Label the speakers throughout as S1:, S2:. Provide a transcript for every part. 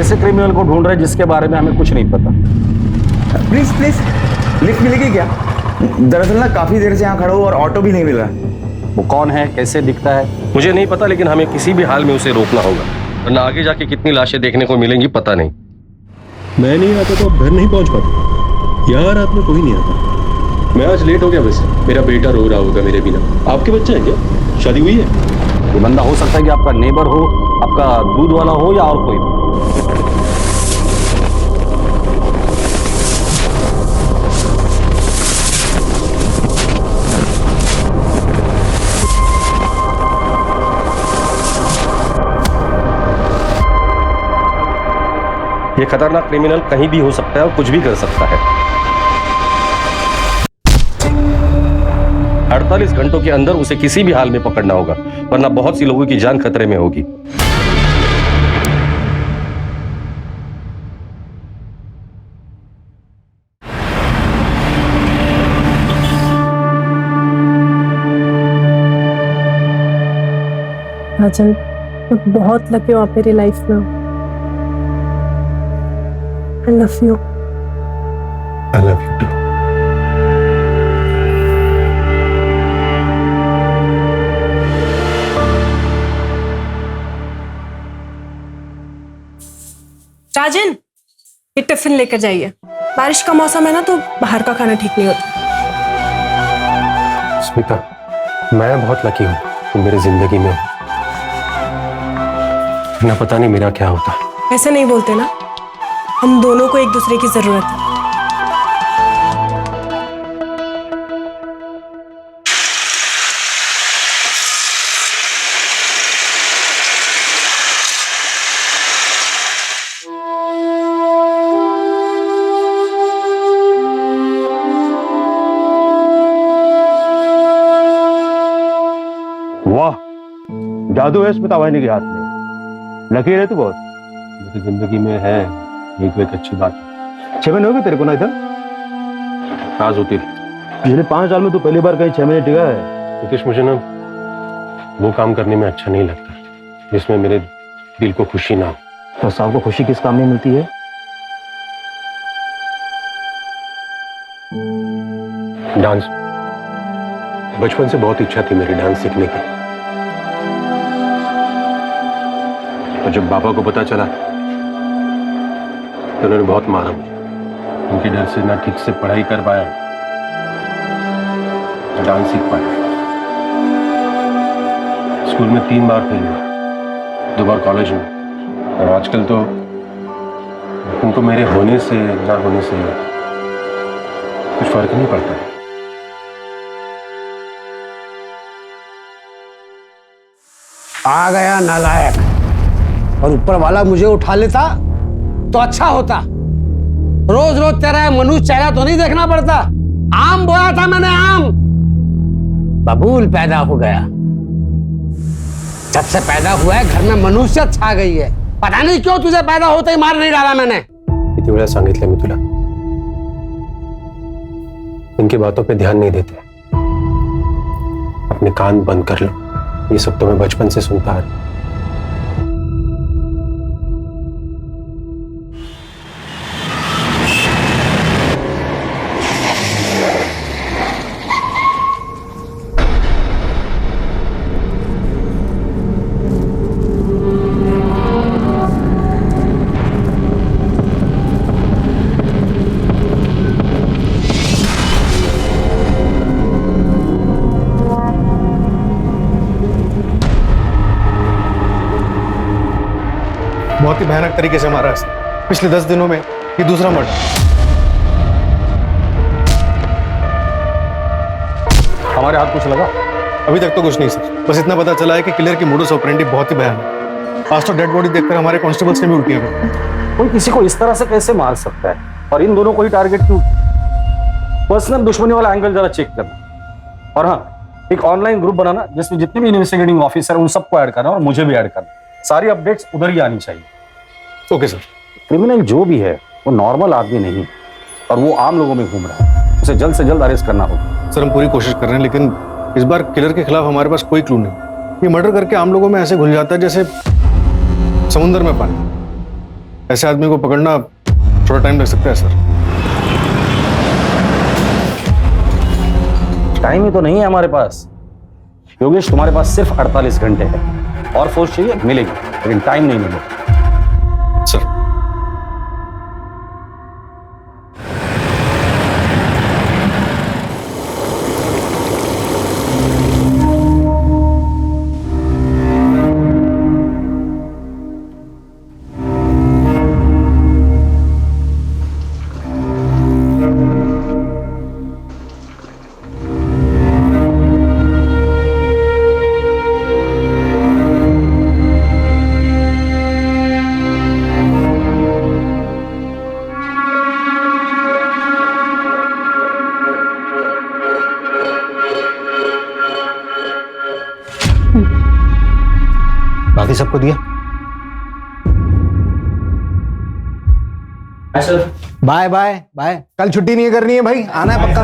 S1: ऐसे क्रिमिनल को ढूंढ रहे हैं जिसके बारे में हमें कुछ नहीं पता।
S2: प्लीज प्लीज लिफ्ट मिलेगी क्या? दरअसल ना काफी देर से यहाँ खड़ा हूँ और ऑटो भी नहीं मिल रहा।
S1: वो कौन है, कैसे दिखता है?
S3: मुझे नहीं पता, लेकिन हमें किसी भी हाल में उसे रोकना होगा, वरना आगे जाके कितनी लाशें देखने को मिलेंगी पता नहीं।
S4: मैं नहीं आता तो आप घर नहीं पहुंच पाते। यार रात में कोई नहीं आता। मैं आज लेट हो गया। वैसे मेरा बेटा रो रहा होगा मेरे बिना। आपके बच्चे हैं क्या? शादी हुई है?
S1: ये बंदा हो सकता है कि आपका नेबर हो, आपका दूध वाला हो या और कोई भी।
S3: ये खतरनाक क्रिमिनल कहीं भी हो सकता है और कुछ भी कर सकता है। 48 घंटों के अंदर उसे किसी भी हाल में पकड़ना होगा, वरना बहुत सी लोगों की जान खतरे में होगी।
S5: राजन, मैं बहुत लकी हूँ आप मेरी लाइफ में हो। I love you.
S4: I love you too.
S5: राजन, ये टिफिन लेकर जाइए। बारिश का मौसम है ना, तो बाहर का खाना ठीक नहीं होता।
S4: स्मिता, मैं बहुत लकी हूँ तुम मेरी जिंदगी में हो। ना पता नहीं मेरा क्या होता।
S5: ऐसे नहीं बोलते ना, हम दोनों को एक दूसरे की जरूरत है।
S6: वाह, जादू है स्मिता वाहिनी के हाथ में। लकी है तू बहुत।
S4: मेरी जिंदगी में है ये तो एक अच्छी बात है।
S6: 6 महीने हो गए तेरे को ना इधर?
S4: आज होती
S6: पिछले 5 साल में तू पहली बार कहीं 6 महीने टिका है।
S4: नितीश, मुझे ना वो काम करने में अच्छा नहीं लगता जिसमें मेरे दिल को खुशी ना हो।
S6: तो साहब को खुशी किस काम में मिलती है?
S4: डांस। बचपन से बहुत इच्छा थी मेरी डांस सीखने की, और जब पापा को पता चला तो उन्होंने बहुत मारा मुझे। उनके डर से ना ठीक से पढ़ाई कर पाया, ना डांस सीख पाया। स्कूल में 3 बार फेल हुआ, 2 बार कॉलेज में, और आजकल तो उनको मेरे होने से ना होने से कुछ फर्क नहीं पड़ता है।
S7: आ गया नालायक। और ऊपर वाला मुझे उठा लेता तो अच्छा होता। रोज रोज तेरा मनुष्य चेहरा तो नहीं देखना पड़ता। आम बोया था मैंने, आम बबूल पैदा हो गया। जब से पैदा हुआ है घर में मनुष्यत छा गई है। पता नहीं क्यों तुझे पैदा होते ही मार नहीं डाला मैंने।
S4: किती वेळा सांगितलं मी तुला, इनकी बातों पे ध्यान नहीं देते। अपने कान बंद कर लो, ये सब तो मैं बचपन से सुनता आ रहा हूं।
S8: बहुत ही भयानक तरीके से मारा है। पिछले 10 दिनों में ये दूसरा मर्डर।
S1: हमारे हाथ कुछ लगा?
S8: अभी तक तो कुछ नहीं सर, बस इतना पता चला है कि किलर की मोडस ऑपरेंडी बहुत ही भयानक। आज तो डेड बॉडी देखकर हमारे कांस्टेबल्स ने भी उल्टियां कर।
S1: कोई किसी को इस तरह से कैसे मार सकता है, और इन दोनों को ही टारगेट क्यों? पर्सनल दुश्मनी वाला एंगल जरा चेक करना, और हाँ, एक ऑनलाइन ग्रुप बनाना जिसमें जितने भी इन्वेस्टिगेटिंग ऑफिसर उन सबको ऐड करना और मुझे भी ऐड करना। सारी अपडेट्स उधर ही आनी चाहिए।
S8: Okay sir.
S1: क्रिमिनल जो भी है वो नॉर्मल आदमी नहीं, और वो आम लोगों में घूम रहा है। उसे जल्द से जल्द अरेस्ट करना होगा।
S8: सर हम पूरी कोशिश कर रहे हैं, लेकिन इस बार किलर के खिलाफ हमारे पास कोई क्लू नहीं। ये मर्डर करके आम लोगों में ऐसे घुल जाता है जैसे समुद्र में पानी। ऐसे आदमी को पकड़ना थोड़ा टाइम लग सकता है सर।
S1: टाइम ही तो नहीं है हमारे पास योगेश, तुम्हारे पास सिर्फ 48 घंटे है और फोर्स चाहिए मिलेगी, लेकिन टाइम नहीं मिलेगा।
S8: सर
S6: बाकी सबको दिया?
S1: सर
S7: बाय बाय बाय, कल छुट्टी नहीं करनी है भाई, आना है पक्का।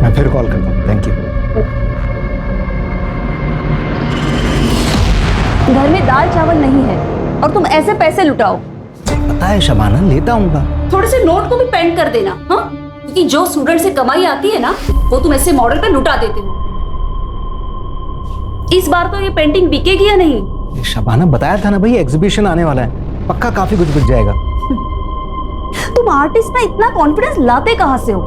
S7: मैं फिर कॉल करता हूँ, थैंक यू।
S9: घर में दाल चावल नहीं है और तुम ऐसे पैसे लुटाओ।
S7: पता है शबाना, लेता हूँ।
S9: थोड़े से नोट को भी पेंट कर देना, हाँ? क्योंकि जो स्टूडेंट से कमाई आती है ना, वो तुम ऐसे मॉडल पे लुटा देते हो। इस बार तो ये पेंटिंग बिकेगी या नहीं?
S7: शबाना बताया था ना भाई, एग्जीबिशन आने वाला है, पक्का काफी कुछ बिक जाएगा।
S9: तुम आर्टिस्ट में इतना कॉन्फिडेंस लाते कहाँ से हो?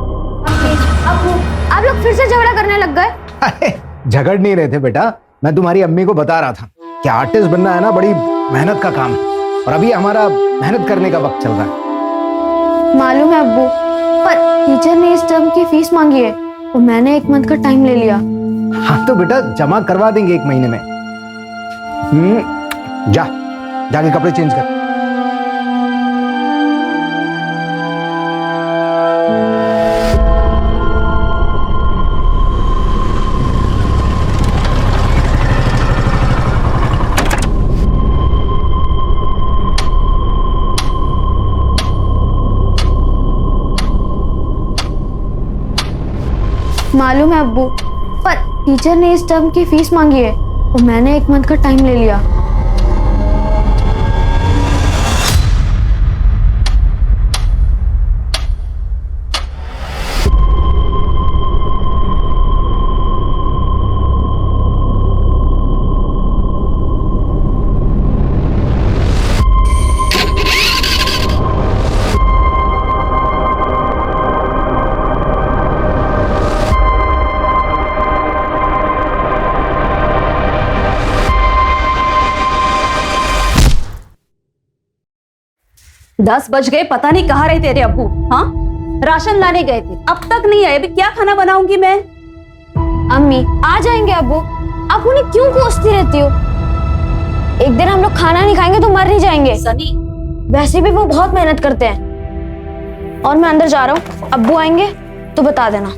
S10: आप लोग फिर से झगड़ा करने लग गए?
S7: अरे झगड़ नहीं रहे थे बेटा, मैं तुम्हारी अम्मी को बता रहा था कि आर्टिस्ट बनना है ना बड़ी मेहनत का काम है, और अभी हमारा मेहनत करने का वक्त चल रहा है।
S10: मालूम है अब्बू, पर टीचर ने इस टर्म की फीस मांगी है तो मैंने 1 मंथ का टाइम ले लिया।
S7: हाँ तो बेटा जमा करवा देंगे 1 महीने में। जाके कपड़े चेंज कर।
S10: मालूम है अब्बू, पर टीचर ने इस टर्म की फीस मांगी है तो मैंने 1 मंथ का टाइम ले लिया।
S9: दस बज गए, पता नहीं कहाँ रहे तेरे अब्बू। हाँ, राशन लाने गए थे, अब तक नहीं आए। अभी क्या खाना बनाऊंगी मैं?
S10: अम्मी आ जाएंगे अब्बू, आप उन्हें क्यों कोसती रहती हो? एक दिन हम लोग खाना नहीं खाएंगे तो मर नहीं जाएंगे।
S9: सनी,
S10: वैसे भी वो बहुत मेहनत करते हैं। और मैं अंदर जा रहा हूँ, अब्बू आएंगे तो बता देना।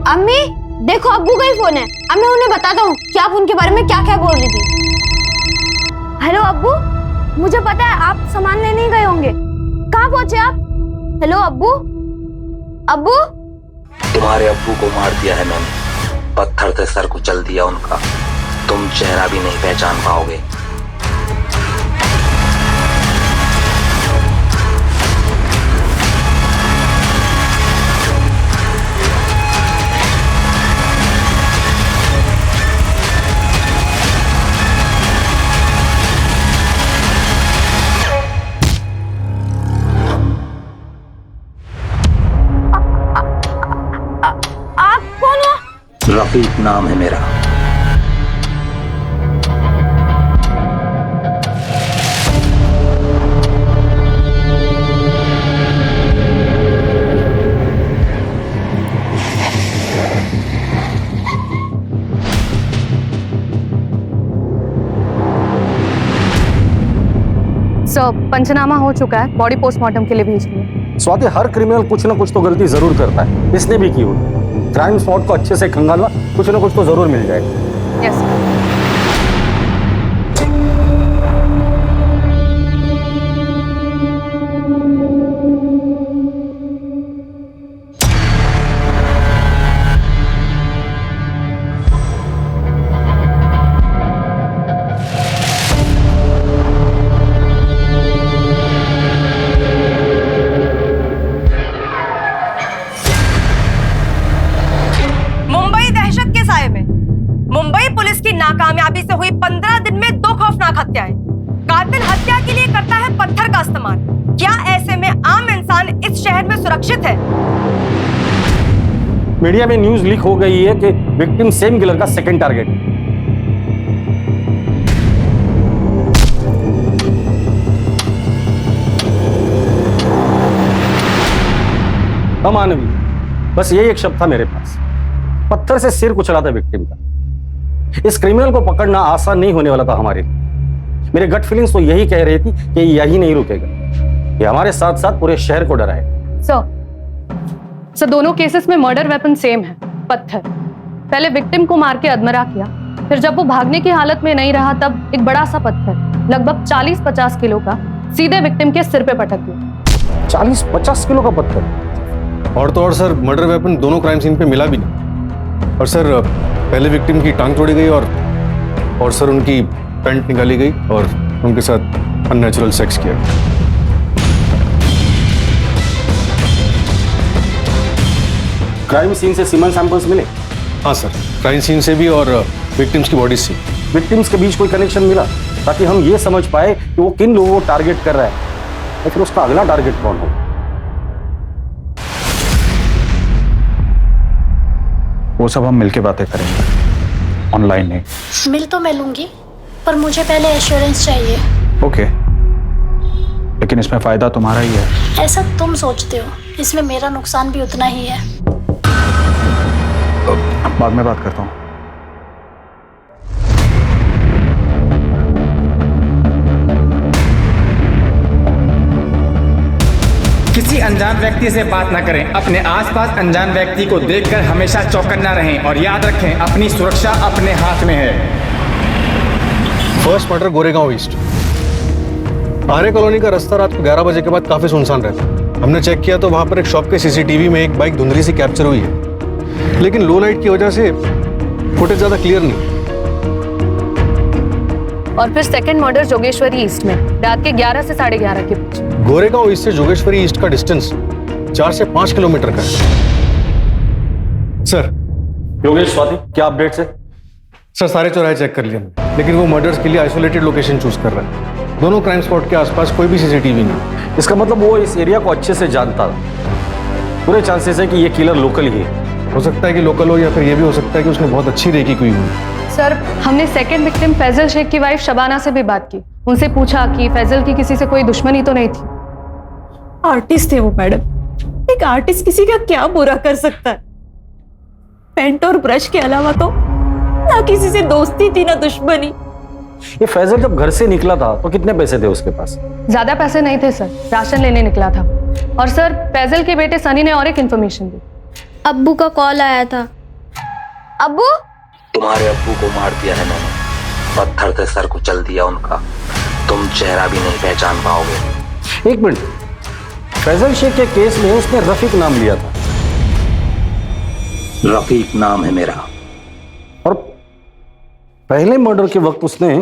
S10: अम्मी देखो, अब्बू का ही फोन है, अब मैं उन्हें बताता हूँ कि आप उनके बारे में क्या क्या बोल रही थी। हेलो अब्बू, मुझे पता है आप सामान लेने ही गए होंगे, कहाँ पहुंचे आप? हेलो अब्बू, अब्बू?
S11: तुम्हारे अब्बू को मार दिया है मैंने, पत्थर से सर कुचल दिया उनका, तुम चेहरा भी नहीं पहचान पाओगे। रफीक नाम है मेरा।
S5: पंचनामा हो चुका है, बॉडी पोस्टमार्टम के लिए भेज दिए।
S1: स्वाति, हर क्रिमिनल कुछ ना कुछ तो गलती जरूर करता है, इसने भी की होगी। क्राइम स्पॉट को अच्छे से खंगालना, कुछ ना कुछ तो जरूर मिल जाएगा।
S5: यस। की नाकामयाबी से हुई 15 दिन में 2 खौफनाक हत्याएं। कातिल हत्या के लिए करता है पत्थर का इस्तेमाल। क्या ऐसे में आम इंसान इस शहर में सुरक्षित है?
S1: मीडिया में न्यूज लीक हो गई है कि विक्टिम सेम किलर का सेकंड टारगेट है। अमानवीय, बस यही एक शब्द था मेरे पास। पत्थर से सिर कुचला था विक्टिम का। इस क्रिमिनल को पकड़ना आसान नहीं होने वाला था हमारे लिए। मेरे गट फीलिंग्स तो यही कह रही थी कि यही नहीं रुकेगा, ये हमारे साथ साथ पूरे शहर को डराए।
S12: सर दोनों केसेस में मर्डर वेपन सेम है, पत्थर। पहले विक्टिम को मार के अधमरा किया, फिर जब वो भागने की हालत में नहीं रहा तब एक बड़ा सा पत्थर लगभग 40-50 किलो का सीधे विक्टिम के सिर पे पटक दिया।
S1: 40-50 किलो का पत्थर?
S8: और तो और सर, मर्डर वेपन दोनों क्राइम सीन पे मिला भी नहीं। और सर पहले विक्टिम की टांग तोड़ी गई और सर उनकी पैंट निकाली गई और उनके साथ अननेचुरल सेक्स किया।
S1: क्राइम सीन से सीमन सैंपल्स मिले?
S8: हाँ सर, क्राइम सीन से भी और विक्टिम्स की बॉडी से।
S1: विक्टिम्स के बीच कोई कनेक्शन मिला ताकि हम ये समझ पाए कि वो किन लोगों को टारगेट कर रहा है या फिर उसका अगला टारगेट कौन हो?
S2: वो सब हम मिलके बातें करेंगे, ऑनलाइन नहीं।
S10: मिल तो मैं लूंगी, पर मुझे पहले एश्योरेंस चाहिए।
S2: ओके, लेकिन इसमें फायदा तुम्हारा ही है।
S10: ऐसा तुम सोचते हो, इसमें मेरा नुकसान भी उतना ही है।
S2: बाद में बात करता हूँ।
S13: किसी अनजान व्यक्ति से बात न करें। अपने आसपास अनजान व्यक्ति को देखकर हमेशा चौकन्ना रहें और याद रखें, अपनी सुरक्षा अपने हाथ में है।
S8: First murder Goregaon east. Arya colony का रास्ता रात को 11 बजे के बाद काफी सुनसान रहता है। हमने चेक किया तो वहां पर एक शॉप के सीसीटीवी में एक बाइक धुंधली सी कैप्चर हुई है, लेकिन लो लाइट की वजह से फुटेज ज्यादा क्लियर नहीं।
S12: और फिर सेकंड मर्डर जोगेश्वरी ईस्ट में रात के 11 से 11:30 के बीच।
S8: गोरेगांव ईस्ट से जोगेश्वरी ईस्ट का डिस्टेंस 4 से 5 किलोमीटर का है। सर
S1: योगेश, स्वाति, क्या अपडेट्स है?
S8: सर सारे चौराहे चेक कर लिए हमने, लेकिन वो मर्डर्स के लिए आइसोलेटेड लोकेशन चूज कर रहा है। दोनों क्राइम स्पॉट के आसपास कोई भी सीसीटीवी नहीं।
S1: इसका मतलब वो इस एरिया को अच्छे से जानता था। पूरे चांसेस है कि ये किलर लोकल ही है।
S8: हो सकता है कि लोकल हो या फिर ये भी हो सकता है कि उसने बहुत अच्छी रेकी की हुई।
S12: सर हमने सेकंड विक्टिम फैजल शेख की वाइफ शबाना से भी बात की। उनसे पूछा कि फैजल की किसी से कोई दुश्मनी तो नहीं थी।
S5: आर्टिस्ट है वो मैडम। एक आर्टिस्ट किसी का क्या बुरा कर सकता है? पेंट और ब्रश के अलावा तो ना किसी से दोस्ती थी ना दुश्मनी।
S1: ये फैजल जब घर से निकला था तो कितने पैसे थे उसके पास?
S12: ज्यादा पैसे नहीं थे सर, राशन लेने निकला था। और सर फैजल के बेटे सनी ने और एक इन्फॉर्मेशन दी।
S10: अब्बू का कॉल आया था। अब्बू?
S11: तुम्हारे अब्बू को मार दिया है मैंने, पत्थर से सर कुचल दिया उनका। तुम चेहरा भी नहीं पहचान पाओगे।
S1: एक मिनट, फैजल शेख के केस में उसने रफीक नाम लिया था।
S11: रफीक नाम है मेरा।
S1: और पहले मर्डर के वक्त उसने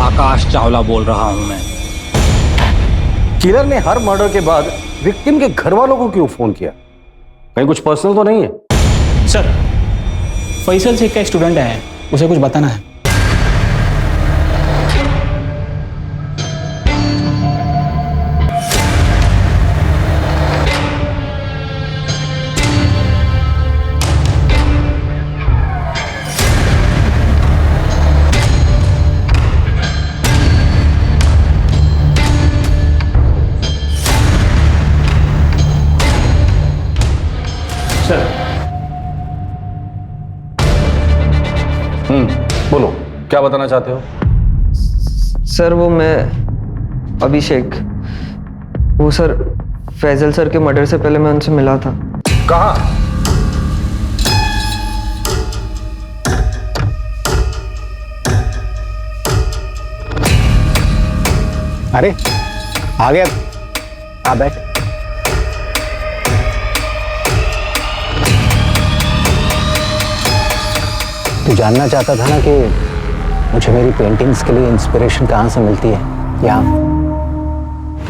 S11: आकाश चावला बोल रहा हूं मैं।
S1: किलर ने हर मर्डर के बाद विक्टिम के घर वालों को क्यों फोन किया? कहीं कुछ पर्सनल तो नहीं है?
S13: सर फैसल शेख का स्टूडेंट है, उसे कुछ बताना है।
S1: बोलो, क्या बताना चाहते हो?
S14: सर वो मैं अभिषेक, वो सर फैजल सर के मर्डर से पहले मैं उनसे मिला था।
S1: कहाँ?
S2: अरे आ गया, आ बैठ। तू जानना चाहता था ना कि मुझे मेरी पेंटिंग्स के लिए इंस्पिरेशन कहाँ से मिलती है? यहाँ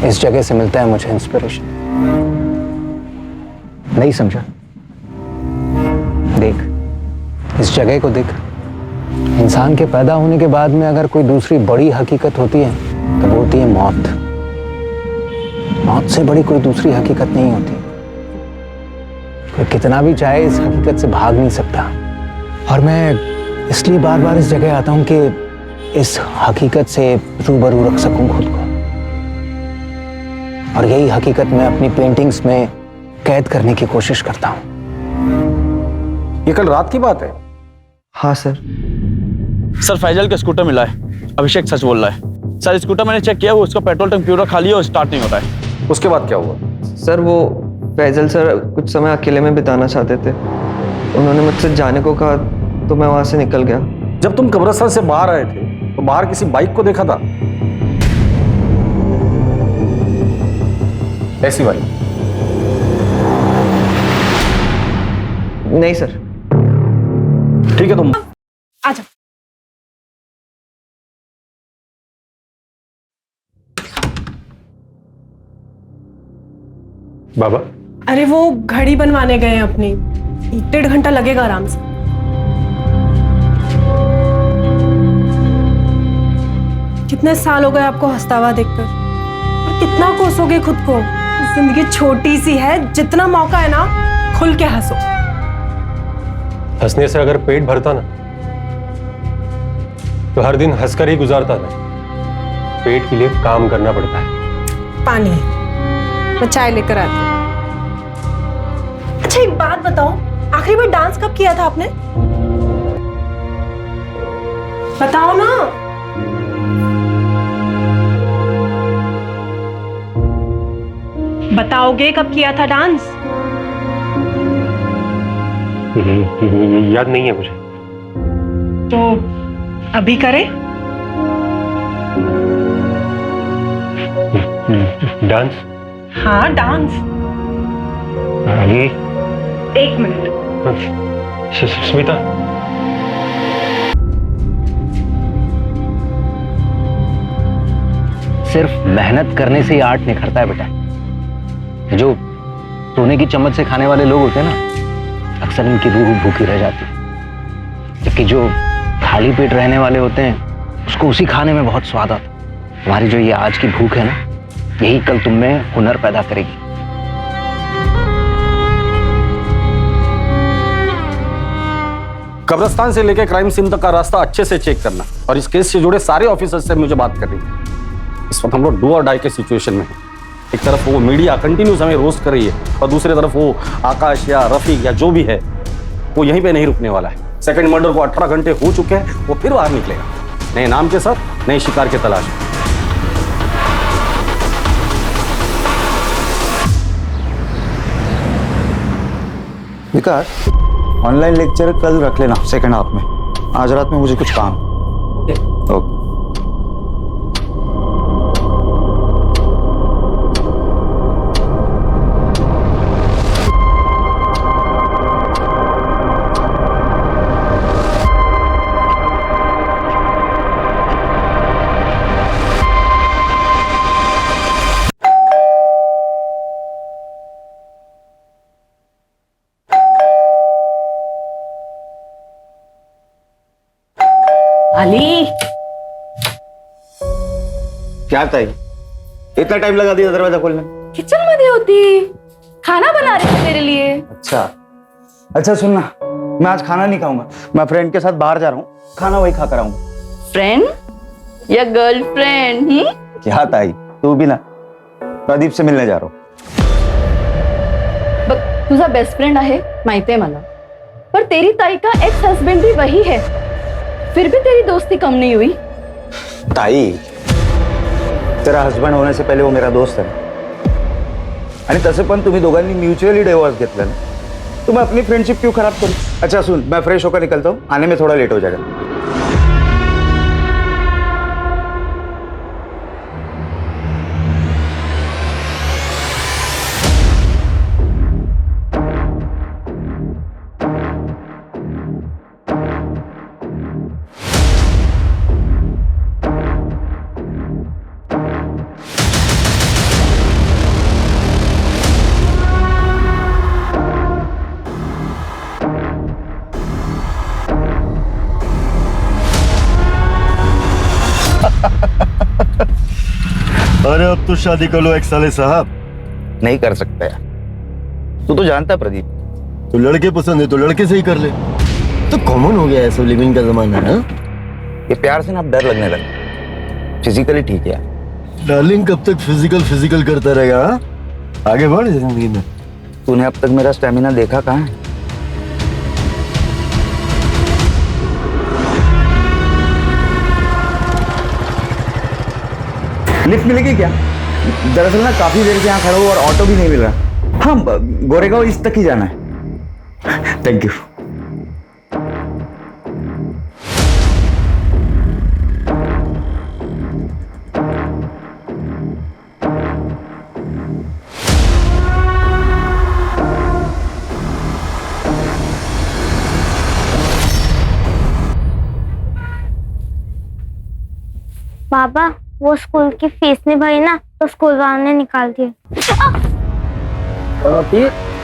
S2: इस जगह से मिलता है मुझे इंस्पिरेशन। नहीं समझा? देख,
S7: इस जगह को देख। इंसान के पैदा होने के बाद में अगर कोई दूसरी बड़ी हकीकत होती है तो वो होती है मौत। मौत से बड़ी कोई दूसरी हकीकत नहीं होती। कोई कितना भी चाहे इस हकीकत से भाग नहीं सकता। और मैं इसलिए बार बार इस जगह आता हूं कि इस हकीकत से रूबरू रख सकूं खुद को। और यही हकीकत मैं अपनी पेंटिंग्स में कैद करने की कोशिश करता हूं।
S1: ये कल रात की बात है?
S14: हाँ सर।
S15: सर फैजल का स्कूटर मिला है। अभिषेक सच बोल रहा है। सर स्कूटर मैंने चेक किया, वो उसका पेट्रोल टैंक पूरा खाली है और स्टार्ट नहीं होता है।
S1: उसके बाद क्या हुआ?
S14: सर वो फैजल सर कुछ समय अकेले में बिताना चाहते थे। उन्होंने मुझसे जाने को कहा तो मैं वहां से निकल गया।
S1: जब तुम कब्रिस्तान से बाहर आए थे तो बाहर किसी बाइक को देखा था? ऐसी बाइक?
S14: नहीं सर।
S1: ठीक है, तुम
S5: आजा।
S4: बाबा,
S5: अरे वो घड़ी बनवाने गए हैं अपनी, 1-1.5 घंटा लगेगा आराम से। कितने साल हो गए आपको हंसता हुआ देखकर, और कितना कोसोगे खुद को? जिंदगी छोटी सी है, जितना मौका है ना खुल के हंसो।
S4: हंसने से अगर पेट भरता ना तो हर दिन हंसकर ही गुजारता ना। पेट के लिए काम करना पड़ता है।
S5: पानी, मैं चाय लेकर आती हूँ। अच्छा एक बात बताओ, आखिरी बार डांस कब किया था आपने? बताओ ना। बताओगे कब किया था डांस?
S4: याद नहीं है मुझे।
S5: तो अभी करें?
S4: डांस?
S5: हाँ डांस।
S4: ये
S5: 1 मिनट।
S4: स्मिता,
S7: सिर्फ मेहनत करने से ही आर्ट निखरता है बेटा। जो सोने की चम्मच से खाने वाले लोग होते हैं ना, अक्सर इनकी रूह भूखी रह जाती है। जबकि जो खाली पेट रहने वाले होते हैं उसको उसी खाने में बहुत स्वाद आता है। हमारी जो ये आज की भूख है ना, यही कल तुम में हुनर पैदा करेगी।
S1: कब्रिस्तान से लेकर क्राइम सीन तक का रास्ता अच्छे से चेक करना, और इस केस से जुड़े सारे ऑफिसर्स से मुझे बात करनी है। इस वक्त हम लोग डू और डाई के सिचुएशन में हैं। एक तरफ वो मीडिया कंटिन्यूस हमें रोस्ट कर रही है, और दूसरी तरफ वो आकाश या रफीक या जो भी है वो यहीं पे नहीं रुकने वाला है। सेकंड मर्डर को 18 घंटे हो चुके हैं, वो फिर बाहर निकलेगा नए नाम के साथ, नए शिकार की तलाश में।
S2: विकास, ऑनलाइन लेक्चर कल रख लेना सेकंड हाफ में। आज रात में मुझे कुछ काम। ओके।
S5: अली,
S2: क्या ताई, इतना टाइम लगा दिया दरवाजा खोलने?
S9: किचन मध्ये होती, खाना बना रही थी तेरे लिए।
S2: अच्छा सुनना, मैं आज खाना नहीं खाऊंगा। मैं फ्रेंड के साथ बाहर जा रहा हूँ, खाना वही खाकर आऊंगा।
S9: फ्रेंड या गर्लफ्रेंड?
S2: क्या ताई, तू भी ना प्रदीप से मिलने जा रहा हूँ।
S12: बघ, तुझा बेस्ट फ्रेंड आहे माहितीये मला, पर तेरी ताई का एक्स हस्बैंड भी वही है, फिर भी तेरी दोस्ती कम नहीं हुई।
S2: ताई, तेरा हस्बंड होने से पहिले वो मेरा दोस्त है, आणि तसे पण तुम्ही दोघांनी म्युच्युअली डिवोर्स घेतला ना, तो मैं अपनी फ्रेंडशिप क्यों खराब करूं? अच्छा सुन, मैं फ्रेश होकर निकलता हूँ, आने में थोड़ा लेट हो जाएगा। अरे अब तो शादी कर लो एक साले साहब। नहीं कर सकता यार, तू तो जानता है प्रदीप, तो लड़के पसंद है तो लड़के से ही कर ले। तो कॉमन हो गया है सब लिविंग का जमाना है। ये प्यार से ना अब डर लगने लगा। फिजिकली ठीक है डार्लिंग, कब तक फिजिकल करता रहेगा? आगे बढ़ जिंदगी में। तूने अब तक मेरा स्टेमिना देखा कहाँ है? लिफ्ट मिलेगी क्या? दरअसल ना काफी देर से यहाँ खड़ा हूँ और ऑटो भी नहीं मिल रहा। हाँ, गोरेगांव ईस्ट तक ही जाना है। Thank you.
S10: पापा, वो स्कूल की फीस नहीं भरी ना, तो स्कूल वालों ने निकाल दिया।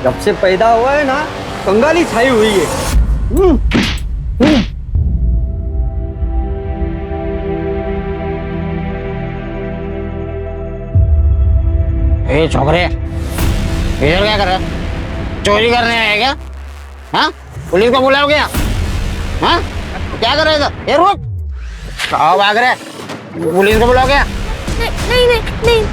S7: जब से पैदा हुआ है ना, कंगाली छाई हुई है।
S16: ए छोकरे, इधर क्या कर रहे हो? चोरी करने आए क्या? हाँ, पुलिस को बुलाओ क्या? हाँ, क्या कर रहे थे? ये रुक, कहाँ भाग रहे? पुलिस को बुलाओ क्या?
S10: नहीं नहीं नहीं।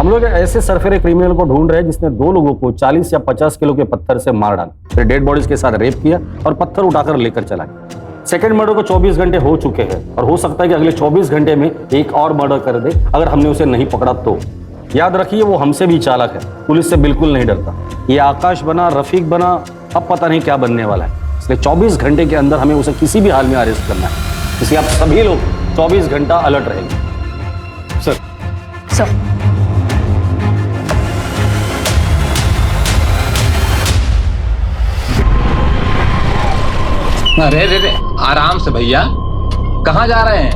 S1: हम लोग ऐसे सरफेरे क्रिमिनल को ढूंढ रहे हैं जिसने 2 लोगों को 40 या 50 किलो के पत्थर से मार डाला, फिर डेड बॉडीज के साथ रेप किया और पत्थर उठाकर लेकर चला गया। सेकंड मर्डर को 24 घंटे हो चुके हैं और हो सकता है कि अगले 24 घंटे में एक और मर्डर कर दे अगर हमने उसे नहीं पकड़ा तो। याद रखिए, वो हमसे भी चालाक है, पुलिस से बिल्कुल नहीं डरता। ये आकाश बना, रफीक बना, अब पता नहीं क्या बनने वाला है। इसलिए 24 घंटे के अंदर हमें उसे किसी भी हाल में अरेस्ट करना है। इसलिए आप सभी लोग 24 घंटा अलर्ट रहेंगे।
S12: सर
S11: अरे रे रे, आराम से भैया, कहाँ जा रहे हैं?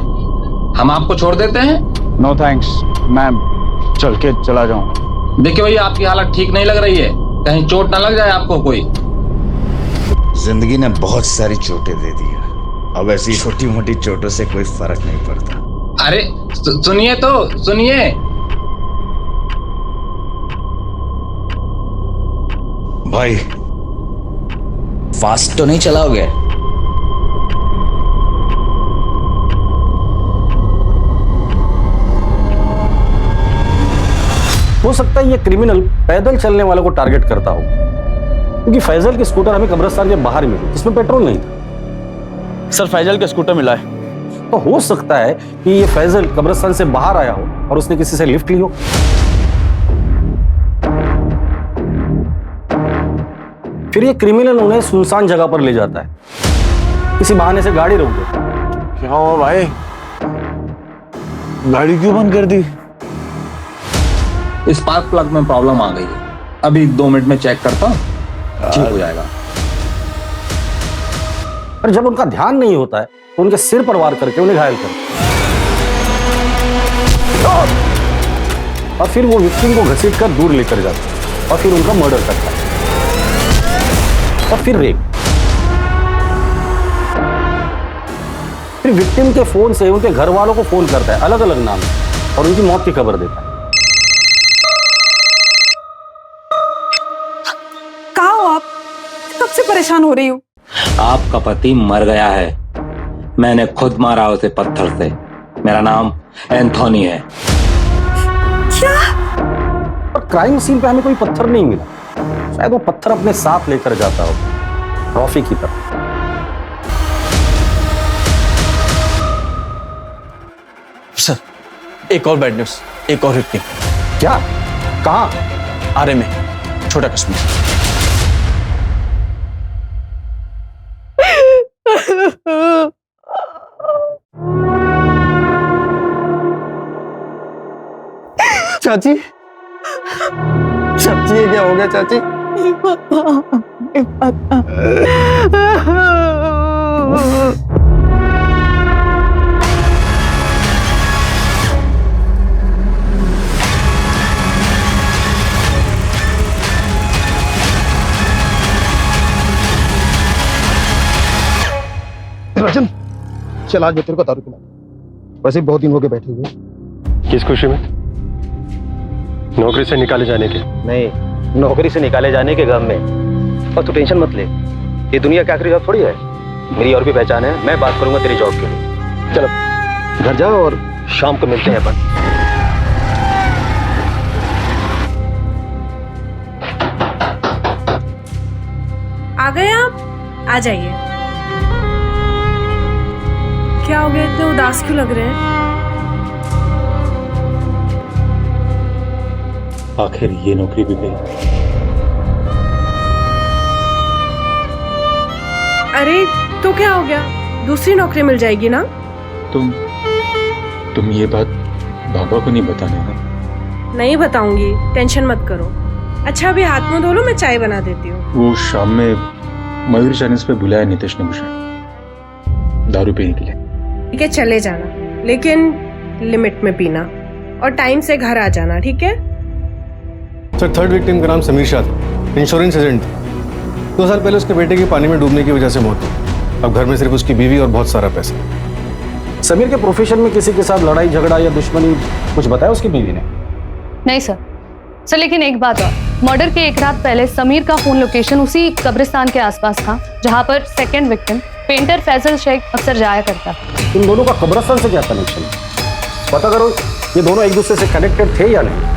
S11: हम आपको छोड़ देते हैं।
S15: नो थैंक्स मैम, चल के चला जाऊँ।
S11: देखिए भैया, आपकी हालत ठीक नहीं लग रही है, कहीं चोट ना लग जाए आपको कोई।
S2: जिंदगी ने बहुत सारी चोटें दे दी है, अब ऐसी छोटी मोटी चोटों से कोई फर्क नहीं पड़ता।
S11: अरे सुनिए तो सुनिए।
S2: भाई फास्ट तो नहीं चलाओगे?
S1: हो सकता है ये क्रिमिनल पैदल चलने वालों को टारगेट करता हो, क्योंकि फैजल की स्कूटर हमें कब्रिस्तान के बाहर मिली जिसमें पेट्रोल नहीं था।
S15: सर फैजल का स्कूटर मिला है।
S1: तो हो सकता है कि ये फैजल कब्रिस्तान से बाहर आया हो और उसने किसी से लिफ्ट ली हो। फिर ये क्रिमिनल उन्हें सुनसान जगह पर ले जाता है, किसी बहाने से गाड़ी रोक देता है।
S15: क्या हुआ भाई, गाड़ी क्यों बंद कर दी?
S11: स्पार्क प्लग में प्रॉब्लम आ गई है, अभी 2 मिनट में चेक करता हूँ, ठीक हो जाएगा।
S1: पर जब उनका ध्यान नहीं होता है तो उनके सिर पर वार करके उन्हें घायल करते और फिर वो विक्टिम को घसीटकर दूर लेकर जाता है और फिर उनका मर्डर करता है और फिर रेप। फिर विक्टिम के फोन से उनके घर वालों को फोन करता है अलग अलग नाम और उनकी मौत की खबर देता है।
S5: कहाँ हो आप? कब से परेशान हो रही हूँ।
S11: आपका पति मर गया है, मैंने खुद मारा उसे पत्थर से। मेरा नाम एंथोनी है।
S5: क्या?
S1: और क्राइम सीन पे हमें कोई पत्थर नहीं मिला, शायद वो पत्थर अपने साथ लेकर जाता हो ट्रॉफी की तरह।
S15: सर एक और बैड न्यूज, एक और विक्टिम।
S1: क्या? कहाँ?
S15: आरे में, छोटा कश्मीर।
S14: चाची, चाची ये क्या हो गया चाची?
S6: राजन, चल आज मैं तेरे को दारू पिला। वैसे भी बहुत दिन हो गए बैठे हुए।
S4: किस खुशी में? नौकरी से निकाले जाने के?
S1: नहीं, नौकरी से निकाले जाने के गम में। और तू टेंशन मत ले, ये दुनिया की आखिरी जॉब थोड़ी है। मेरी और भी पहचान है, मैं बात करूंगा तेरी जॉब के लिए। चलो घर जाओ और शाम को मिलते हैं अपन।
S17: आ गए आप? आ जाइए। क्या हो गया, इतने उदास क्यों लग रहे हैं?
S18: आखिर ये नौकरी भी गई।
S17: अरे तो क्या हो गया, दूसरी नौकरी मिल जाएगी ना?
S18: तुम ये बात बाबा को नहीं बताने ना?
S17: नहीं बताऊंगी, टेंशन मत करो। अच्छा अभी हाथ मुंह धो लो, मैं चाय बना देती हूँ।
S18: वो शाम में मयूर चैनल्स पे बुलाया नितेश ने मुझे दारू पीने के लिए।
S17: ठीक है चले जाना, लेकिन लिमिट में पीना और टाइम से घर आ जाना, ठीक है?
S8: सर, थर्ड विक्टिम का नाम समीर शाह था, इंश्योरेंस एजेंट। 2 साल पहले उसके बेटे की पानी में डूबने की वजह से मौत हुई। अब घर में सिर्फ उसकी बीवी और बहुत सारा पैसा।
S1: समीर के प्रोफेशन में किसी के साथ लड़ाई झगड़ा या दुश्मनी कुछ बताया उसकी बीवी ने?
S12: नहीं सर, लेकिन एक बात और, मर्डर के एक रात पहले समीर का फोन लोकेशन उसी कब्रिस्तान के आसपास था जहां पर second victim painter Faisal Shaikh अक्सर जाया करता।
S1: इन दोनों का कब्रिस्तान से क्या कनेक्शन है? पता करो ये दोनों एक दूसरे से कनेक्टेड थे या नहीं।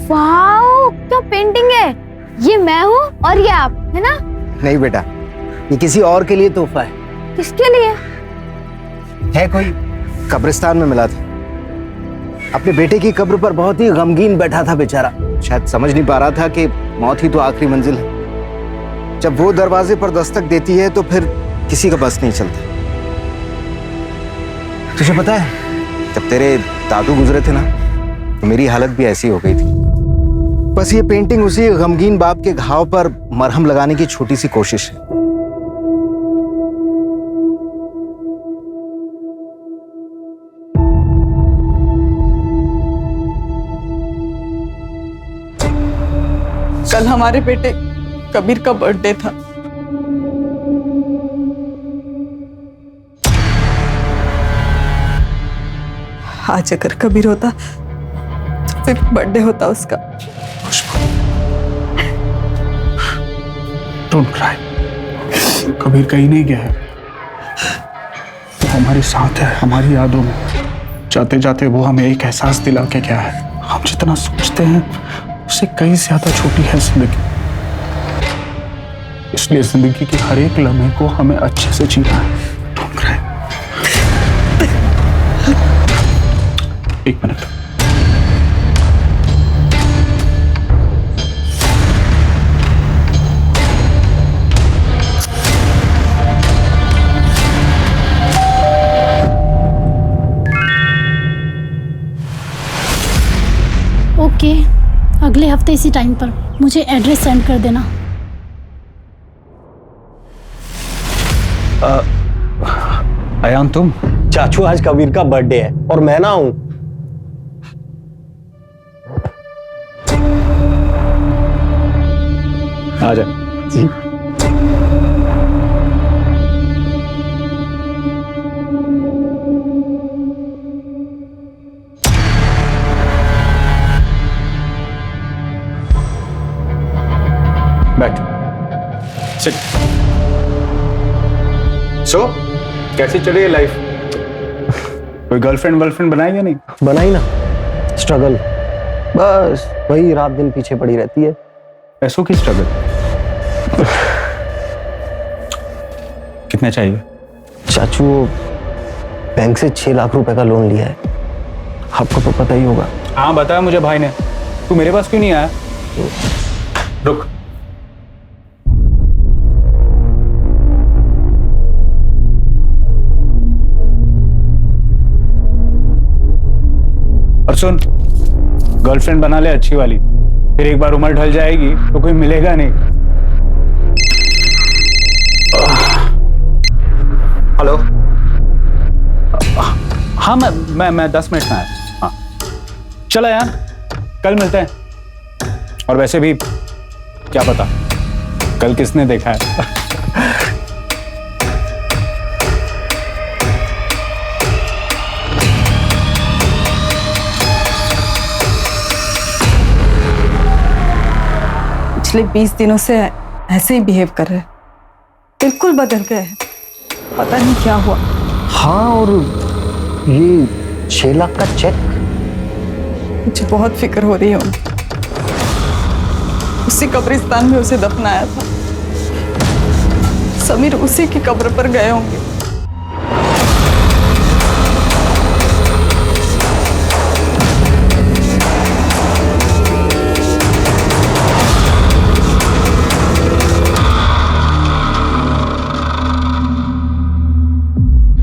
S10: वाओ, क्या पेंटिंग है! ये मैं हूँ और ये आप, है ना?
S2: नहीं बेटा, ये किसी और के लिए तोहफा है।
S10: किसके लिए?
S2: है कोई कब्रिस्तान में मिला था। अपने बेटे की कब्र पर बहुत ही गमगीन बैठा था बेचारा। शायद समझ नहीं पा रहा था कि मौत ही तो आखिरी मंजिल है। जब वो दरवाजे पर दस्तक देती है तो फिर किसी का बस नहीं चलता। तुझे पता है, जब तेरे दादू गुजरे थे ना, तो मेरी हालत भी ऐसी हो गई थी। बस ये पेंटिंग उसी गमगीन बाप के घाव पर मरहम लगाने की छोटी सी कोशिश है।
S19: कल हमारे बेटे कबीर का बर्थडे था। आज अगर कबीर होता तो फिर बर्थडे होता उसका।
S20: डोंट क्राई, कबीर कहीं नहीं गया है, वो हमारे साथ है, हमारी यादों में। जाते जाते वो हमें एक एहसास दिला के गया है, हम जितना सोचते हैं उससे कई ज्यादा छोटी है जिंदगी। इसलिए जिंदगी के हर एक लम्हे को हमें अच्छे से जीना है। Don't cry. एक मिनट।
S21: ओके, अगले हफ्ते इसी टाइम पर मुझे एड्रेस सेंड कर देना।
S22: अयान तुम?
S23: चाचू आज कबीर का बर्थडे है और मैं ना हूं।
S22: आ जा जी। बैठ। सिट। सो कैसी चल रही है लाइफ? कोई गर्लफ्रेंड वर्लफ्रेंड बनाई या नहीं?
S23: बनाई ना, स्ट्रगल, बस वही रात दिन पीछे पड़ी रहती है।
S22: पैसों की स्ट्रगल? कितने चाहिए?
S23: चाचू बैंक से 6 लाख रुपए का लोन लिया है, आपको तो पता ही होगा।
S22: हाँ बताया मुझे भाई ने। तू मेरे पास क्यों नहीं आया? रुक। और सुन, गर्लफ्रेंड बना ले अच्छी वाली, फिर एक बार उम्र ढल जाएगी तो कोई मिलेगा नहीं। हेलो। हाँ मैं 10 मिनट में आया। हाँ चलो यार, कल मिलते हैं। और वैसे भी क्या पता कल किसने देखा है।
S19: पिछले 20 दिनों से ऐसे ही बिहेव कर रहे हैं, बिल्कुल बदल गए हैं, पता नहीं क्या हुआ।
S23: हाँ, और ये 6 लाख का चेक,
S19: मुझे बहुत फिक्र हो रही है उनकी। उसी कब्रिस्तान में उसे दफनाया था, समीर उसी की कब्र पर गए होंगे।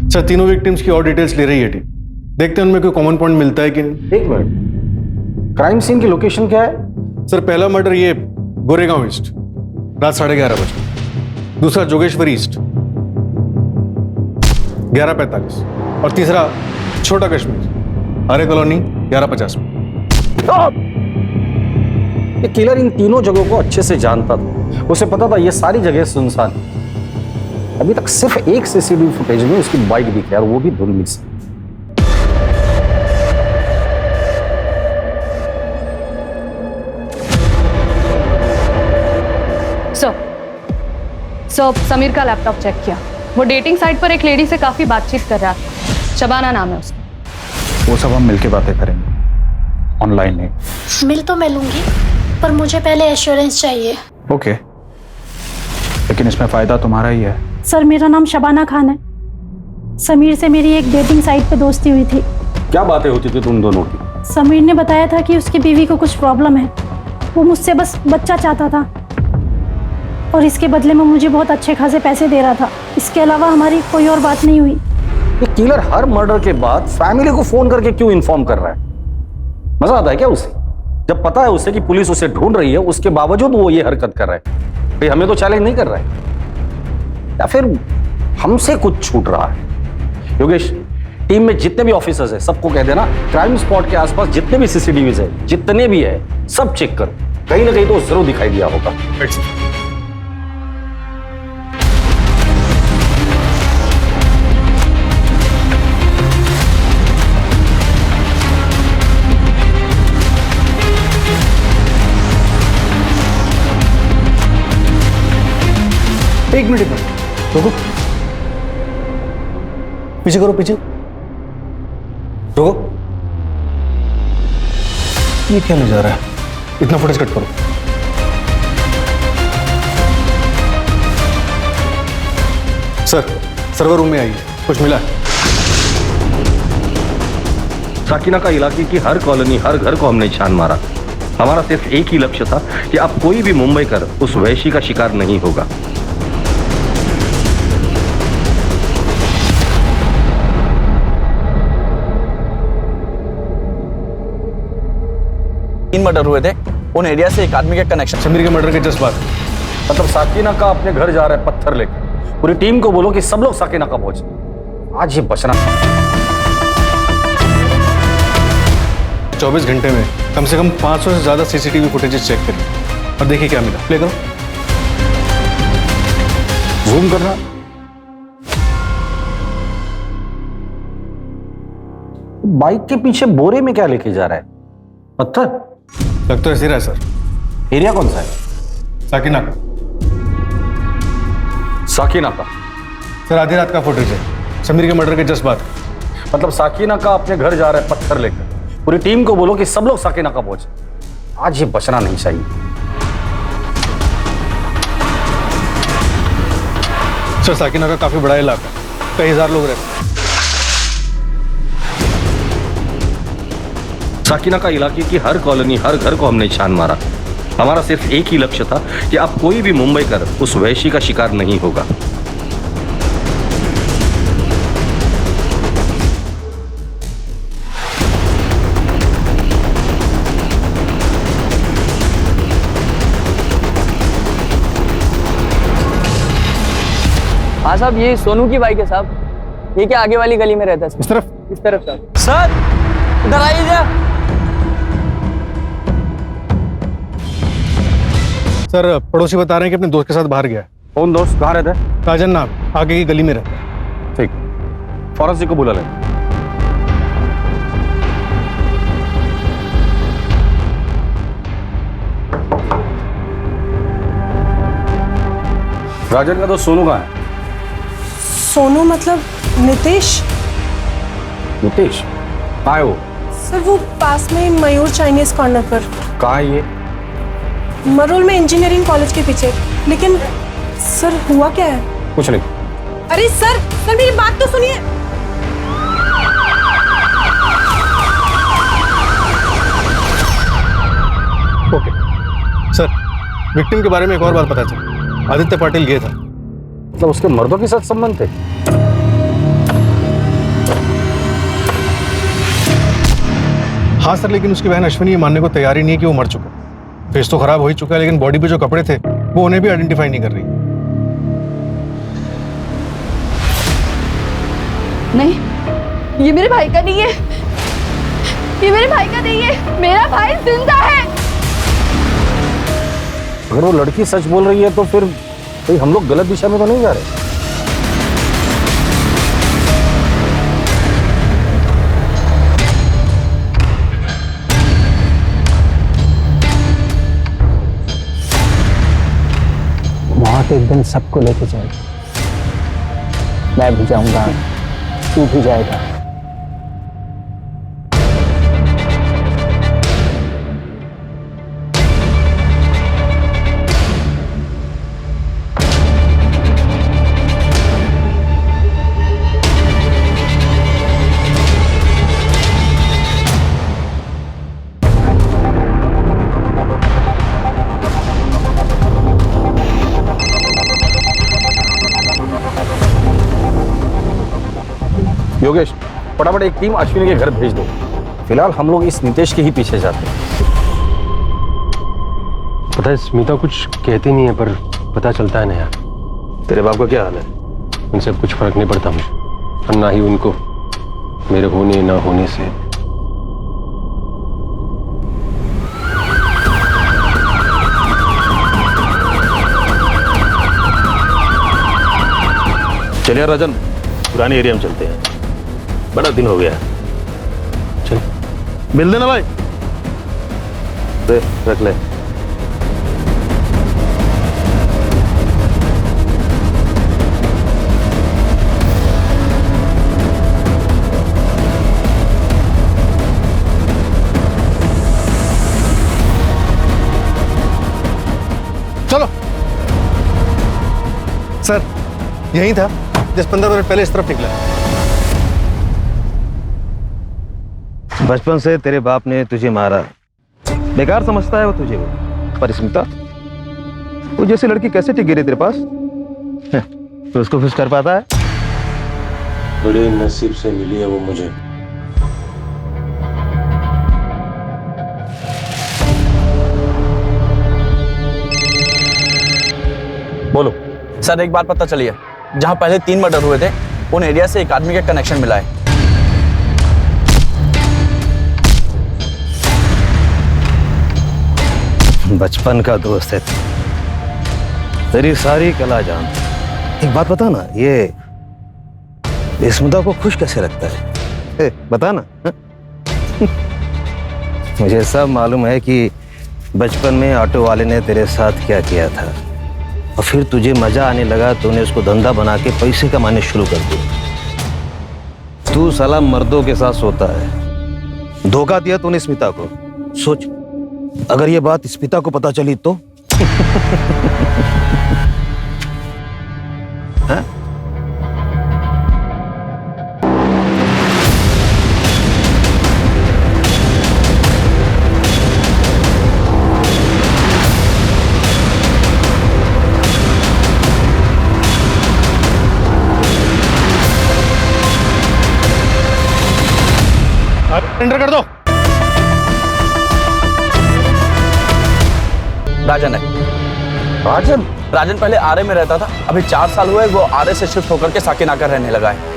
S8: सर तीनों विक्टिम्स की और डिटेल्स ले रही है टीम, देखते हैं उनमें कोई कॉमन पॉइंट मिलता है कि नहीं।
S1: एक मिनट, क्राइम सीन की लोकेशन क्या है?
S8: सर पहला मर्डर ये गोरेगांव ईस्ट रात 11:30 बजे, दूसरा जोगेश्वरी ईस्ट 11:45 और तीसरा छोटा कश्मीर आर्य कॉलोनी 11:50 में।
S1: ये किलर इन तीनों जगहों को अच्छे से जानता था, उसे पता था ये सारी जगह सुनसान है। अभी तक सिर्फ एक सीसीटीवी फुटेज में उसकी बाइक दिखी है, और वो भी धुंधली से।
S12: सो समीर का लैपटॉप चेक किया, वो डेटिंग साइट पर एक लेडी से काफी बातचीत कर रहा था, शबाना नाम है उसका।
S22: वो सब हम मिलके बातें करेंगे, ऑनलाइन नहीं।
S21: मिल तो मैं लूंगी, पर मुझे पहले एश्योरेंस चाहिए।
S22: ओके, लेकिन इसमें फायदा तुम्हारा ही है।
S21: सर मेरा नाम शबाना खान है, समीर से मेरी एक डेटिंग साइट पे दोस्ती हुई थी।
S1: क्या बातें होती थी तुम दोनों की?
S21: समीर ने बताया था कि उसकी बीवी को कुछ प्रॉब्लम है, वो मुझसे बस बच्चा चाहता था और इसके बदले में मुझे बहुत अच्छे खासे पैसे दे रहा था। इसके अलावा हमारी कोई और बात नहीं हुई।
S1: ये किलर हर मर्डर के बाद फैमिली को फोन करके क्यों इन्फॉर्म कर रहा है? मजा आता है क्या उसे? जब पता है उसे कि पुलिस उसे ढूंढ रही है, उसके बावजूद वो ये हरकत कर रहा है। भाई हमें तो चैलेंज नहीं कर रहा है, या फिर हमसे कुछ छूट रहा है? योगेश, टीम में जितने भी ऑफिसर्स हैं सबको कह देना क्राइम स्पॉट के आसपास जितने भी सीसीटीवीज है, जितने भी है, सब चेक करो, कहीं ना कहीं तो जरूर दिखाई दिया होगा।
S8: एक मिनट रुको, पीछे करो, पीछे रुको। ये क्या ले जा रहा है? इतना फुटेज कट करो। सर सर्वर रूम में आइए, कुछ मिला है?
S1: साकिना का इलाके की हर कॉलोनी, हर घर को हमने छान मारा। हमारा सिर्फ एक ही लक्ष्य था कि अब कोई भी मुंबई कर उस वैशी का शिकार नहीं होगा।
S15: 3 मर्डर हुए थे, उन एरिया से एक आदमी के कनेक्शन।
S8: समीर के मर्डर के जस्ट बाद
S1: मतलब साकिना का अपने घर जा रहा है पत्थर लेकर। पूरी टीम को बोलो कि सब लोग साकिना का पहुंचे। आज ये बचना।
S8: 24 घंटे में कम से कम 500 से ज्यादा सीसीटीवी फुटेजेस चेक करें और देखिए क्या मिला। प्ले करो,
S1: जूम करना। बाइक के पीछे बोरे में क्या लेके जा रहा है? पत्थर?
S8: लग तो ऐसे रहा है सर।
S1: एरिया कौन सा है?
S8: साकिना का।
S1: साकिना का?
S8: सर आधी रात का फुटेज है, समीर के मर्डर के जस्ट बाद।
S1: मतलब साकिना का अपने घर जा रहा है पत्थर लेकर। पूरी टीम को बोलो कि सब लोग साकिना का पहुंचे। आज ये बचना नहीं चाहिए।
S8: सर साकिना का काफी बड़ा इलाका, कई हजार लोग रहते हैं।
S1: साकिना का इलाके की हर कॉलोनी, हर घर को हमने छान मारा। हमारा सिर्फ एक ही लक्ष्य था कि अब कोई भी मुंबई कर उस वैशी का शिकार नहीं होगा।
S14: हाँ साहब, ये सोनू की बाइक है साहब। ये क्या आगे वाली गली में रहता है सर?
S8: इस तरफ?
S14: इस तरफ साहब। सर इधर आइए।
S8: सर पड़ोसी बता रहे हैं कि अपने दोस्त के साथ बाहर गया है।
S1: कौन दोस्त? कहाँ रहता है?
S8: काजन नाम, आगे की गली में रहता है।
S1: ठीक, फॉरेंसिक को बुला ले। राजन का दोस्त सोनू कहाँ है?
S17: सोनू मतलब नितेश?
S1: नितेश कहाँ है वो?
S17: सर वो पास में मयूर चाइनीज कॉर्नर पर।
S1: कहाँ है ये?
S17: मरोल में इंजीनियरिंग कॉलेज के पीछे। लेकिन सर हुआ क्या है?
S1: कुछ नहीं।
S17: अरे सर मेरी बात तो सुनिए।
S8: ओके सर, विक्टिम के बारे में एक और बात पता चली। आदित्य पाटिल गया था।
S1: मतलब उसके मर्दों के साथ संबंध थे?
S8: हाँ सर, लेकिन उसकी बहन अश्विनी ये मानने को तैयार ही नहीं है कि वो मर चुका। फेस तो खराब हो ही चुका है, लेकिन बॉडी पे जो कपड़े थे वो उन्हें भी आइडेंटिफाई नहीं कर रही।
S12: नहीं, ये मेरे भाई का नहीं है, ये मेरे भाई का नहीं है, मेरा भाई जिंदा है।
S1: अगर वो लड़की सच बोल रही है तो फिर कहीं हम लोग गलत दिशा में तो नहीं जा रहे?
S23: मौत एक दिन सबको लेके जाएगी। मैं भी जाऊंगा, तू भी जाएगा।
S1: योगेश, फटाफट एक टीम अश्विनी के घर भेज दो। फिलहाल हम लोग इस नितेश के ही पीछे जाते हैं।
S4: पता है स्मिता कुछ कहती नहीं है, पर पता चलता है ना यार।
S15: तेरे बाप का क्या हाल है?
S4: उनसे कुछ फर्क नहीं पड़ता मुझे, और ना ही उनको मेरे होने ना होने से।
S15: चलिए राजन, पुराने एरिया में चलते हैं, बड़ा दिन हो गया। चल मिल देना भाई। दे रख ले।
S8: चलो सर, यही था 10-15 मिनट पहले इस तरफ निकला।
S15: बचपन से तेरे बाप ने तुझे मारा, बेकार समझता है वो तुझे। पर स्मिता, वो जैसी लड़की कैसे टिक गिरी तेरे पास? तो उसको खुश कर पाता है?
S4: बड़े नसीब से मिली है वो मुझे।
S15: बोलो
S14: सर, एक बात पता चली है, जहां पहले 3 मर्डर हुए थे उन एरिया से एक आदमी का कनेक्शन मिला है।
S15: बचपन का दोस्त है, तेरी सारी कला जान। एक बात बता ना, ये स्मिता को खुश कैसे रखता है? बता ना। मुझे सब मालूम है कि बचपन में ऑटो वाले ने तेरे साथ क्या किया था, और फिर तुझे मजा आने लगा तो उन्हें उसको धंधा बना के पैसे कमाने शुरू कर दिए। तू साला मर्दों के साथ सोता है, धोखा दिया तूने स्मिता को। सोच, अगर ये बात स्मिता को पता चली तो? हाँ?
S8: एंटर कर दो।
S14: राजन है।
S1: राजन
S3: राजन पहले आरए में रहता था, अभी 4 साल हुए वो आरए से शिफ्ट होकर के साकिन आकर रहने लगा है।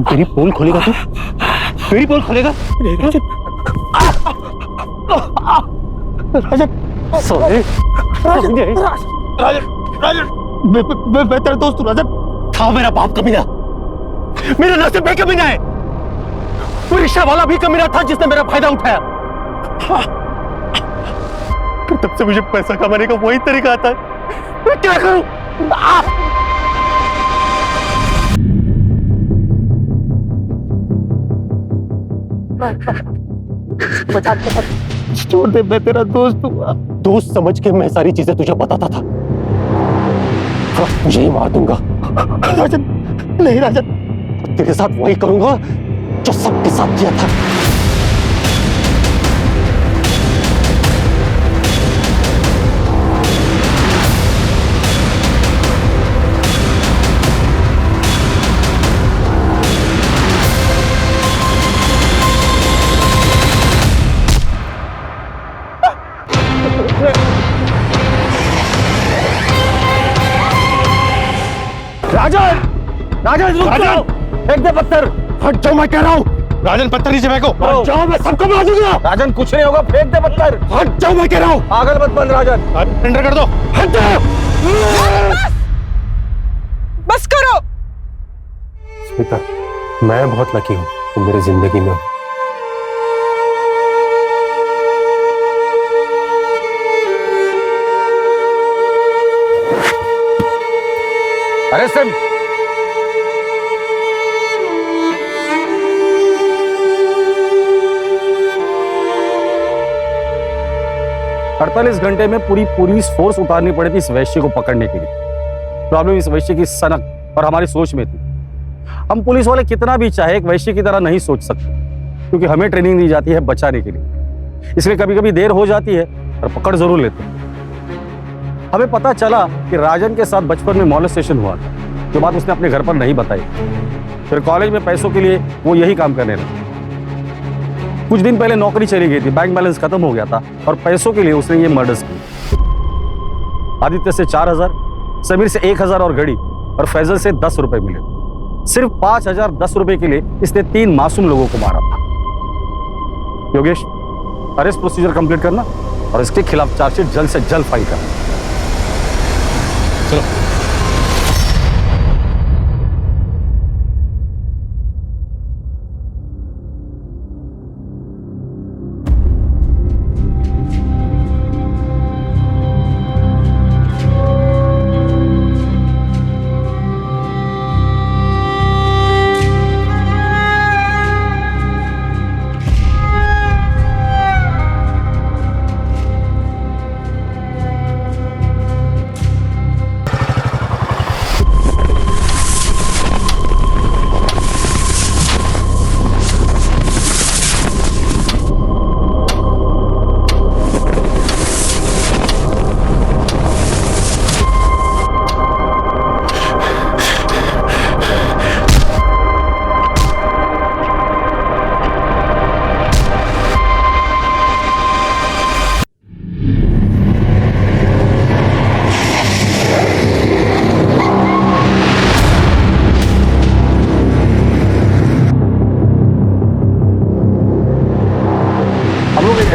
S6: तेरी पोल खोलेगा तू? तेरी पोल खोलेगा? राजन सॉरी राजन मैं तेरा दोस्त हूँ राजन। था मेरा बाप कमीना, मेरा नसीब भी कमीना है। वो रिक्शा वाला भी कमीना था जिसने मेरा फायदा उठाया। फिर तब से मुझे पैसा कमाने का वही तरीका आता है। मैं क्या करूं? छोड़ दे, मैं तेरा दोस्त हूँ। दोस्त समझ के मैं सारी चीजें तुझे बताता था, मुझे ही मार दूंगा। राजन नहीं राजन, तेरे साथ वही करूंगा जो सबके साथ किया था।
S1: राजन राजन रुक जाओ, फेंक दे पत्थर।
S6: हट जाओ मैं कह रहा हूँ। राजन पत्थर नीचे फेंको। हट जाओ, मैं सबको मार दूंगा।
S1: राजन कुछ नहीं होगा, फेंक दे पत्थर।
S6: हट जाओ मैं कह रहा हूँ।
S1: पागल मत बन राजन।
S6: सरेंडर कर दो। हट जाओ।
S19: बस करो।
S4: स्मिता, मैं बहुत लकी हूँ तुम मेरी जिंदगी में हो।
S1: अरे सिम, अड़तालीस घंटे में पूरी पुलिस फोर्स उतारनी पड़ी थी इस वैश्य को पकड़ने के लिए। प्रॉब्लम इस वैश्य की सनक और हमारी सोच में थी। हम पुलिस वाले कितना भी चाहे एक वैश्य की तरह नहीं सोच सकते, क्योंकि हमें ट्रेनिंग दी जाती है बचाने के लिए। इसलिए कभी कभी देर हो जाती है और पकड़ जरूर लेते हैं। हमें पता चला कि राजन के साथ बचपन में मॉलेस्टेशन हुआ था, जो बात उसने अपने घर पर नहीं बताई। फिर कॉलेज में पैसों के लिए वो यही काम करने लगा। कुछ दिन पहले नौकरी चली गई थी, बैंक बैलेंस खत्म हो गया था और पैसों के लिए उसने ये मर्डर्स किए। आदित्य से 4000, समीर से 1000 और घड़ी, और फैजल से 10 रुपए मिले। सिर्फ 5010 रुपए के लिए इसने 3 मासूम लोगों को मारा था। योगेश, अरेस्ट प्रोसीजर कंप्लीट करना और इसके खिलाफ चार्जशीट जल्द से जल्द फाइल करना।
S4: चलो।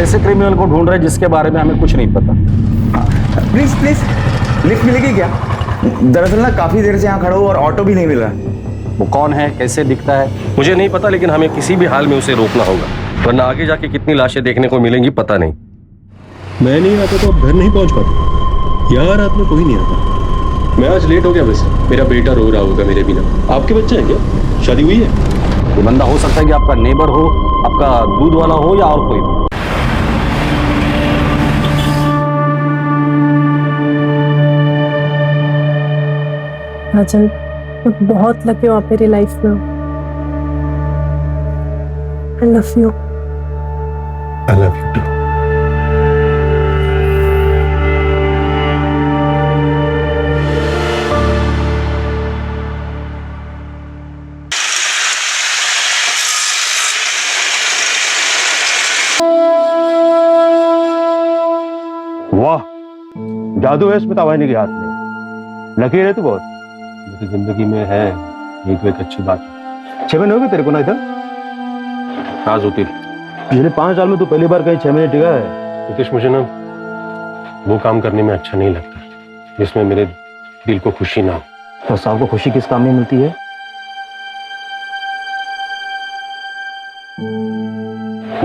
S1: ऐसे क्रिमिनल को ढूंढ रहे हैं जिसके बारे में हमें कुछ नहीं पता।
S2: प्लीज प्लीज, लिफ्ट मिलेगी क्या? दरअसल ना काफी देर से यहाँ खड़ा हूँ और ऑटो भी नहीं मिल रहा।
S1: वो कौन है, कैसे दिखता है?
S4: मुझे नहीं पता, लेकिन हमें किसी भी हाल में उसे रोकना होगा, वरना आगे जाके कितनी लाशें देखने को मिलेंगी पता नहीं।
S18: मैं नहीं आता तो आप घर नहीं पहुंच पाते। यहाँ रात में कोई नहीं आता। मैं आज लेट हो गया। वैसे मेरा बेटा रो रहा होगा मेरे बिना। आपके बच्चे हैं क्या? शादी हुई है?
S1: ये बंदा हो सकता है कि आपका नेबर हो, आपका दूध वाला हो या और कोई।
S21: राजन, मैं बहुत लकी हूँ आप मेरी लाइफ में हो। I love you.
S18: I love you too.
S15: जादू है इसमें तावानी के हाथ में। लकीर है तू बहुत।
S4: मेरी जिंदगी में है, ये तो एक अच्छी बात है।
S15: 6 महीने हो गए तेरे को ना इधर?
S4: राज होती
S15: पिछले 5 साल में तू पहली बार कहीं 6 महीने टिका है।
S4: नितीश, मुझे ना वो काम करने में अच्छा नहीं लगता जिसमें मेरे दिल को खुशी ना हो।
S15: तो साहब को खुशी किस काम में मिलती है?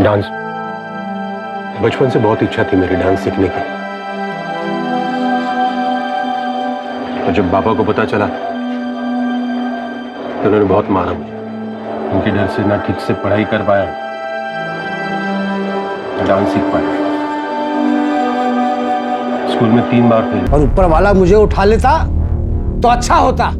S4: डांस। बचपन से बहुत इच्छा थी मेरी डांस सीखने की, और जब पापा को पता चला तो उन्होंने बहुत मारा मुझे। उनके डर से ना ठीक से पढ़ाई कर पाया, ना डांस सीख पाया। स्कूल में 3 बार फेल।
S7: और ऊपर वाला मुझे उठा लेता तो अच्छा होता।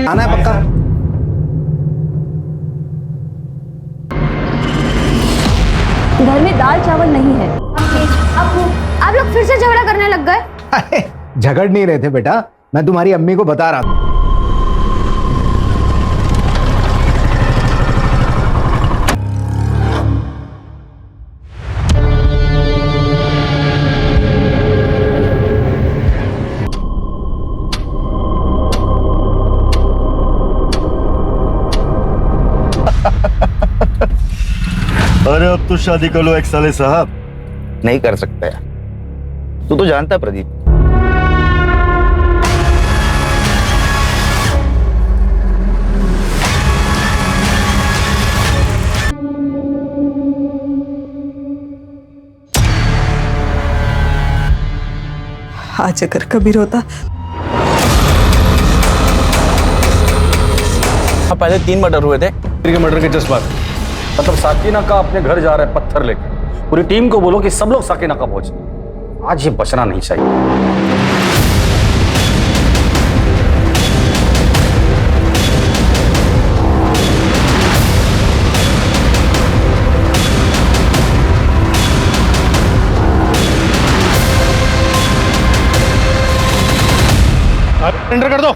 S7: आना है पक्का?
S10: घर में दाल चावल नहीं है। आप लोग फिर से झगड़ा करने लग गए?
S7: झगड़ नहीं रहे थे बेटा, मैं तुम्हारी अम्मी को बता रहा था।
S2: अरे अब तो शादी कर लो एक साले साहब। नहीं कर सकता यार, तू तो जानता प्रदीप।
S19: आज अगर कबीर होता।
S3: पहले 3 मर्डर हुए थे।
S8: के मर्डर के जज्बात
S1: मतलब साकिना का अपने घर जा रहा है पत्थर लेकर। पूरी टीम को बोलो कि सब लोग साकिना का पहुंचे। आज ये बचना नहीं चाहिए।
S8: एंटर कर दो।